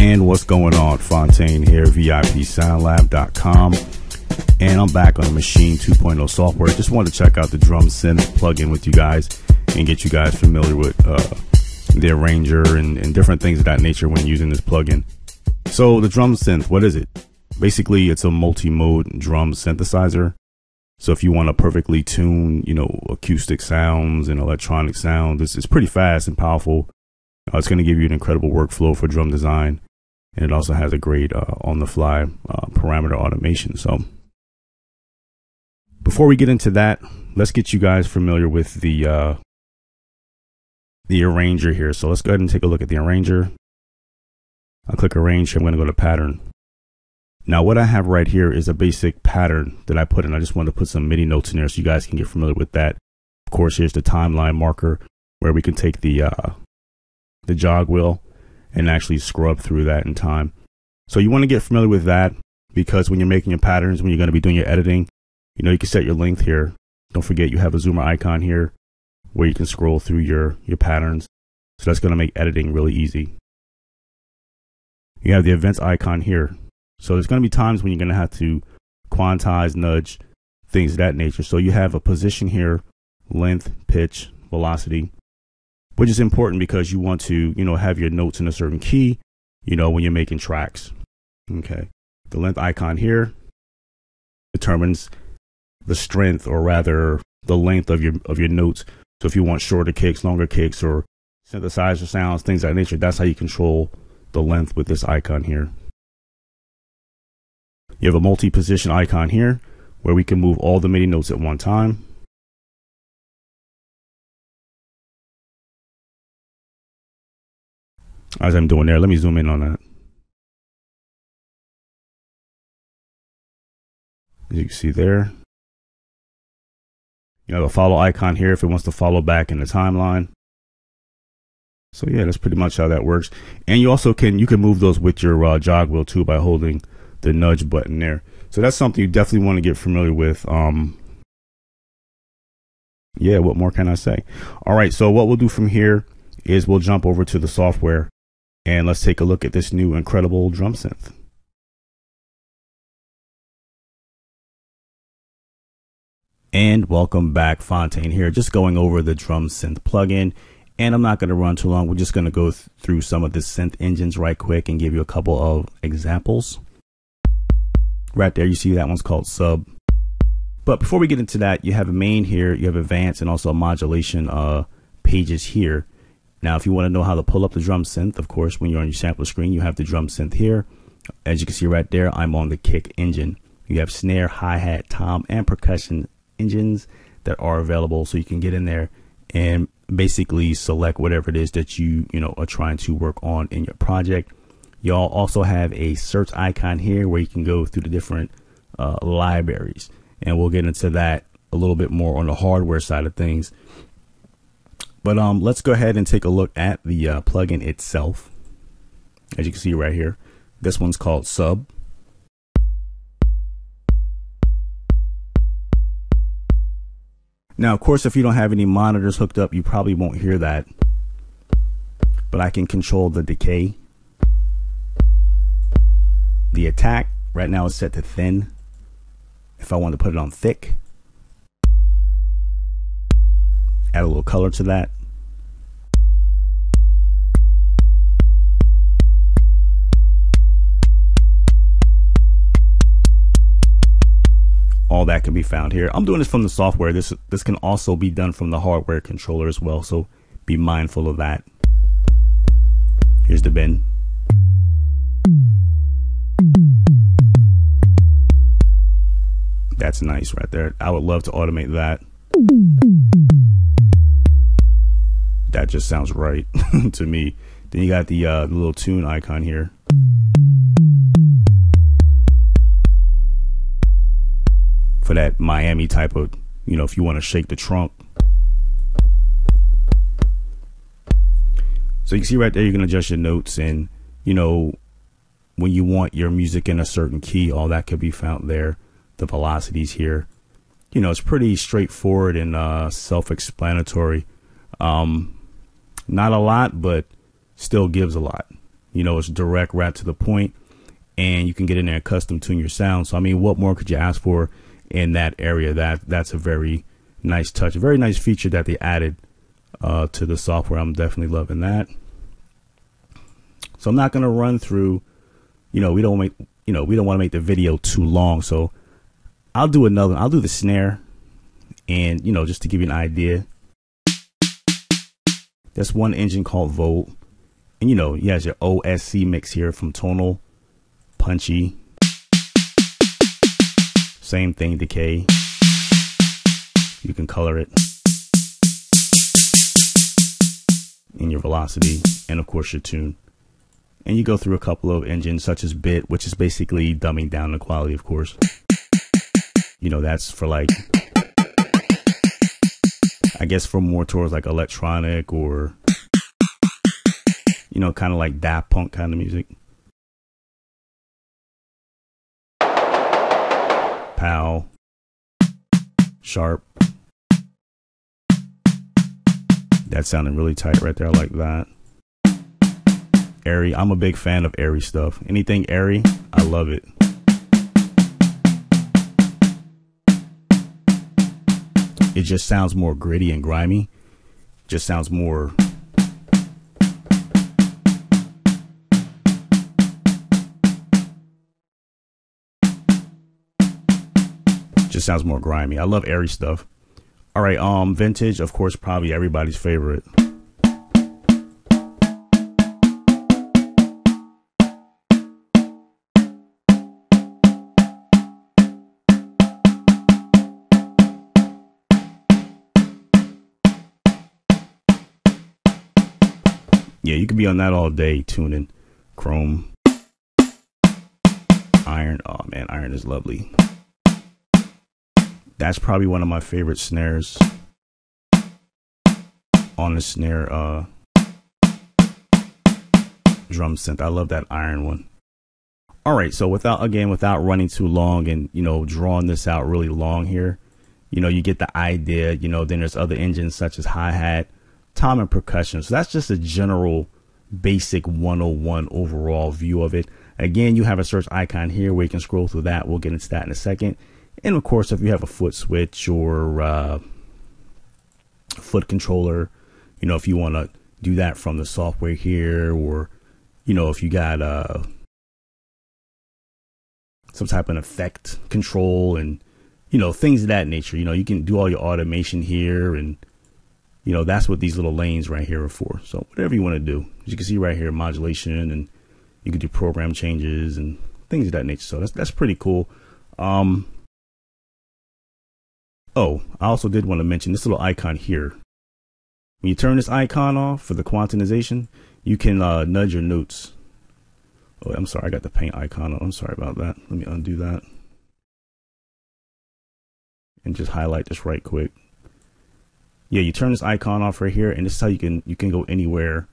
And what's going on? Fontaine here, VIPSoundLab.com. And I'm back on the Maschine 2.0 software. Just wanted to check out the drum synth plugin with you guys and get you guys familiar with the arranger and different things of that nature when using this plugin. So the drum synth, what is it? Basically, it's a multi-mode drum synthesizer. So if you want to perfectly tune, acoustic sounds and electronic sounds, it's pretty fast and powerful. It's going to give you an incredible workflow for drum design. And it also has a great on-the-fly parameter automation. So before we get into that, let's get you guys familiar with the arranger here. So let's go ahead and take a look at the arranger. I'll click arrange. I'm going to go to pattern. Now what I have right here is a basic pattern that I put in. I just wanted to put some MIDI notes in there so you guys can get familiar with that. Of course, here's the timeline marker where we can take the jog wheel and actually scrub through that in time. So you want to get familiar with that because when you're making your patterns, when you're going to be doing your editing, you can set your length here. Don't forget you have a zoomer icon here where you can scroll through your patterns. So that's going to make editing really easy. You have the events icon here. So there's going to be times when you're going to have to quantize, nudge, things of that nature. So you have a position here, length, pitch, velocity, which is important because you want to, have your notes in a certain key, when you're making tracks. Okay. The length icon here determines the strength, or rather the length of your notes. So if you want shorter kicks, longer kicks, or synthesizer sounds, things of that nature, that's how you control the length with this icon here. You have a multi-position icon here where we can move all the MIDI notes at one time. As I'm doing there, let me zoom in on that. As you can see there, you have a follow icon here if it wants to follow back in the timeline. So yeah, that's pretty much how that works. And you also can move those with your jog wheel too by holding the nudge button there. So that's something you definitely want to get familiar with. Yeah, what more can I say? All right, so what we'll do from here is we'll jump over to the software and let's take a look at this new incredible drum synth. And welcome back, Fontaine here, just going over the drum synth plugin. And I'm not going to run too long. We're just going to go through some of the synth engines right quick and give you a couple of examples. Right there, you see that one's called Sub. But before we get into that, you have a main here, you have advanced, and also a modulation pages here. Now, if you want to know how to pull up the drum synth, of course, when you're on your sampler screen, you have the drum synth here. As you can see right there, I'm on the kick engine. You have snare, hi-hat, tom, and percussion engines that are available, so you can get in there and basically select whatever it is that you are trying to work on in your project. Y'all also have a search icon here where you can go through the different libraries, and we'll get into that a little bit more on the hardware side of things. But let's go ahead and take a look at the plugin itself. As you can see right here, this one's called Sub. Now, of course, if you don't have any monitors hooked up, you probably won't hear that. But I can control the decay. The attack right now is set to thin. If I want to put it on thick, add a little color to that. All that can be found here. I'm doing this from the software. This can also be done from the hardware controller as well, so be mindful of that. Here's the bin. That's nice right there. I would love to automate that. That just sounds right to me. Then you got the little tune icon here. For that Miami type of, if you want to shake the trunk. So you can see right there, you can adjust your notes, and when you want your music in a certain key, all that could be found there. The velocities here, it's pretty straightforward and self-explanatory. Not a lot, but still gives a lot. You know, it's direct, right to the point, and you can get in there and custom tune your sound. So I mean, what more could you ask for in that area? That's a very nice touch, a very nice feature that they added to the software. I'm definitely loving that. So I'm not going to run through, we don't want to make the video too long. So I'll do the snare, and, just to give you an idea, there's one engine called Volt, and, he has your OSC mix here from Tonal, Punchy, same thing, Decay. You can color it in your velocity, and of course your tune. And you go through a couple of engines such as Bit, which is basically dumbing down the quality, of course. That's for like, I guess for more towards like electronic or, kind of like Daft Punk kind of music. PAL, Sharp. That sounded really tight right there. I like that. Airy. I'm a big fan of airy stuff. Anything airy, I love it. It just sounds more gritty and grimy. Just sounds more. Just sounds more grimy. I love airy stuff. All right, vintage, of course, probably everybody's favorite. Yeah, you could be on that all day tuning. Chrome, Iron. Oh man, Iron is lovely. That's probably one of my favorite snares on the snare drum synth. I love that Iron one. All right, so without running too long and drawing this out really long here, you get the idea. Then there's other engines such as hi-hat, tom, and percussion. So that's just a general basic 101 overall view of it. Again, you have a search icon here where you can scroll through that. We'll get into that in a second. And of course, if you have a foot switch or foot controller, if you want to do that from the software here, or if you got some type of effect control and things of that nature, you can do all your automation here, and that's what these little lanes right here are for. So whatever you want to do, as you can see right here, modulation, and you can do program changes and things of that nature. So that's pretty cool. Oh, I also did want to mention this little icon here. When you turn this icon off for the quantization, you can nudge your notes. Oh, I'm sorry, I got the paint icon on. I'm sorry about that. Let me undo that and just highlight this right quick. Yeah, you turn this icon off right here, and this is how you can go anywhere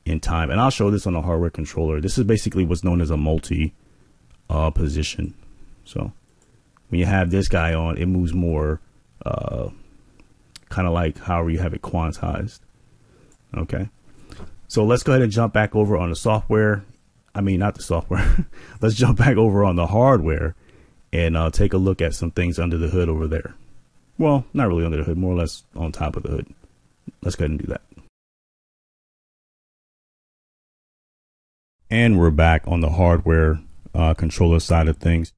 in time. And I'll show this on a hardware controller. This is basically what's known as a multi position. So when you have this guy on, it moves more kind of like however you have it quantized. Okay, so let's go ahead and jump back over on the software. I mean, not the software. Let's jump back over on the hardware and take a look at some things under the hood over there. Well, not really under the hood, more or less on top of the hood. Let's go ahead and do that. And we're back on the hardware controller side of things.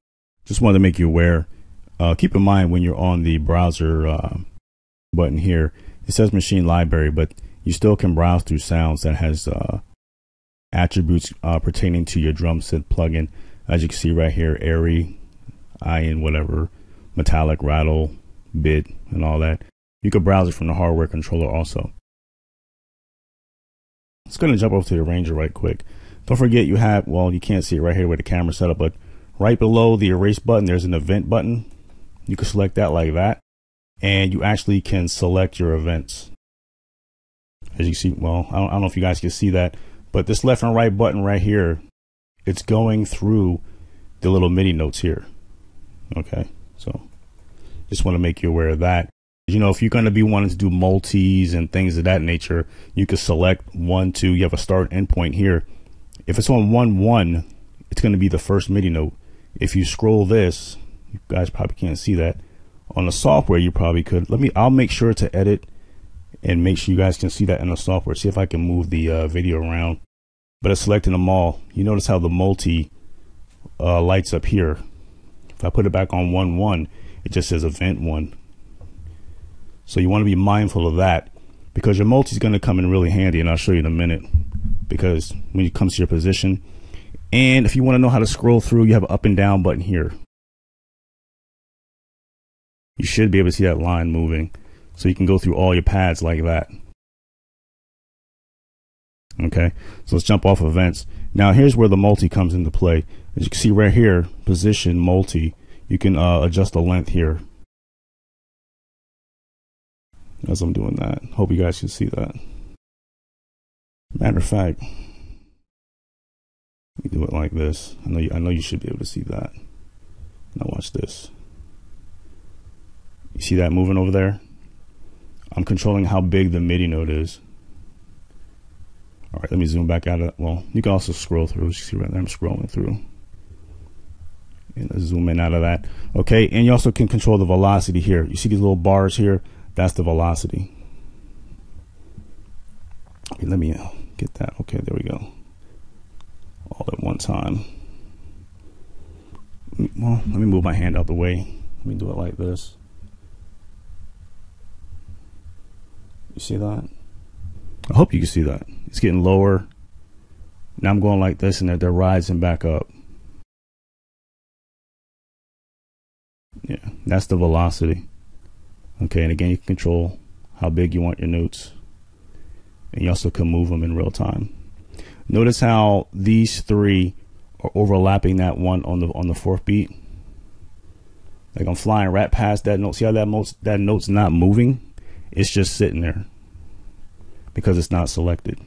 Just wanted to make you aware. Keep in mind when you're on the browser button here, it says machine library, but you still can browse through sounds that has attributes pertaining to your drum synth plugin. As you can see right here, airy, iron, whatever, metallic, rattle, bit, and all that. You could browse it from the hardware controller also. Let's go and jump over to the arranger right quick. Don't forget you have, well, you can't see it right here with the camera set up, but right below the erase button, there's an event button. You can select that like that, and you actually can select your events. As you see, well, I don't know if you guys can see that, but this left and right button right here, it's going through the little MIDI notes here. Okay, so just want to make you aware of that. If you're going to be wanting to do multis and things of that nature, you can select 1, 2. You have a start and end point here. If it's on 1-1, it's going to be the first MIDI note. If you scroll this, you guys probably can't see that. On the software, you probably could. I'll make sure to edit and make sure you guys can see that in the software. See if I can move the video around. But it's selecting them all. You notice how the multi lights up here. If I put it back on 1-1, it just says event 1. So you want to be mindful of that, because your multi is going to come in really handy, and I'll show you in a minute. Because when it comes to your position, and if you want to know how to scroll through, you have an up and down button here. You should be able to see that line moving, so you can go through all your pads like that. Okay, so let's jump off events. Now here's where the multi comes into play. As you can see right here, position multi, you can adjust the length here. As I'm doing that, hope you guys can see that. Matter of fact, let me do it like this. I know you should be able to see that. Now watch this. You see that moving over there? I'm controlling how big the MIDI note is. All right, let me zoom back out of that. Well, you can also scroll through. You see right there, I'm scrolling through. And let's zoom in out of that. Okay, and you also can control the velocity here. You see these little bars here? That's the velocity. Okay, let me get that. Okay, there we go. All at one time. Well, let me move my hand out the way. Let me do it like this. You see that? I hope you can see that. It's getting lower. Now I'm going like this, and they're rising back up. Yeah, that's the velocity. Okay, and again, you can control how big you want your notes, and you also can move them in real time. Notice how these three are overlapping that one on the fourth beat. Like I'm flying right past that note. See how that note's not moving? It's just sitting there because it's not selected.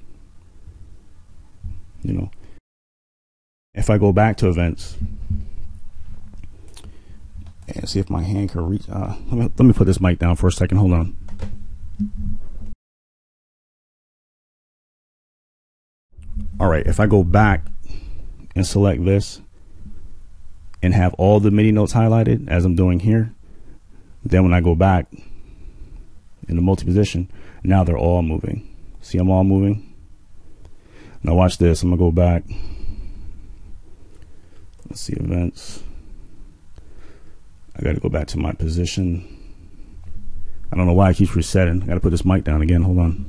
You know, if I go back to events and see if my hand can reach, let me put this mic down for a second. Hold on. All right, if I go back and select this and have all the MIDI notes highlighted as I'm doing here, then when I go back in the multi position, now they're all moving. See, I'm all moving. Now watch this. I'm gonna go back. Let's see, events. I gotta go back to my position. I don't know why it keeps resetting. I gotta put this mic down again. Hold on.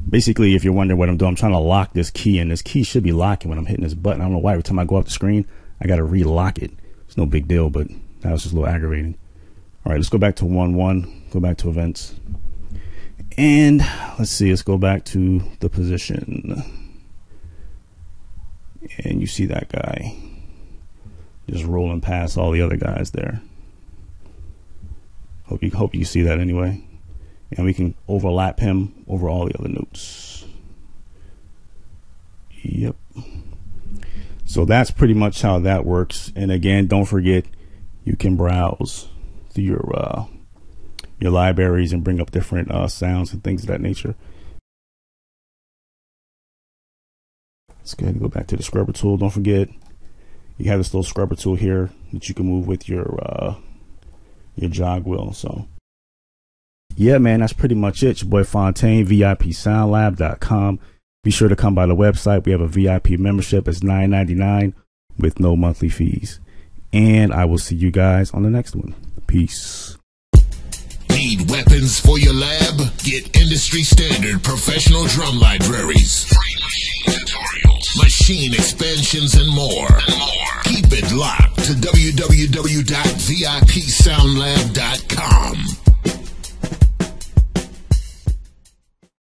Basically, if you're wondering what I'm doing, I'm trying to lock this key, and this key should be locking when I'm hitting this button. I don't know why. Every time I go off the screen, I gotta relock it. It's no big deal, but that was just a little aggravating. All right, let's go back to 1-1. Go back to events. And let's see, let's go back to the position. And you see that guy just rolling past all the other guys there. Hope you see that anyway. And we can overlap him over all the other notes. Yep. So that's pretty much how that works. And again, don't forget, you can browse through your libraries and bring up different sounds and things of that nature. Let's go ahead and go back to the scrubber tool. Don't forget, you have this little scrubber tool here that you can move with your jog wheel. So yeah, man, that's pretty much it. Your boy Fontaine, VIPSoundLab.com. Be sure to come by the website. We have a VIP membership. It's $9.99 with no monthly fees. And I will see you guys on the next one. Peace. Need weapons for your lab? Get industry standard professional drum libraries, free machine tutorials, machine expansions, and more. Keep it locked to www.vipsoundlab.com.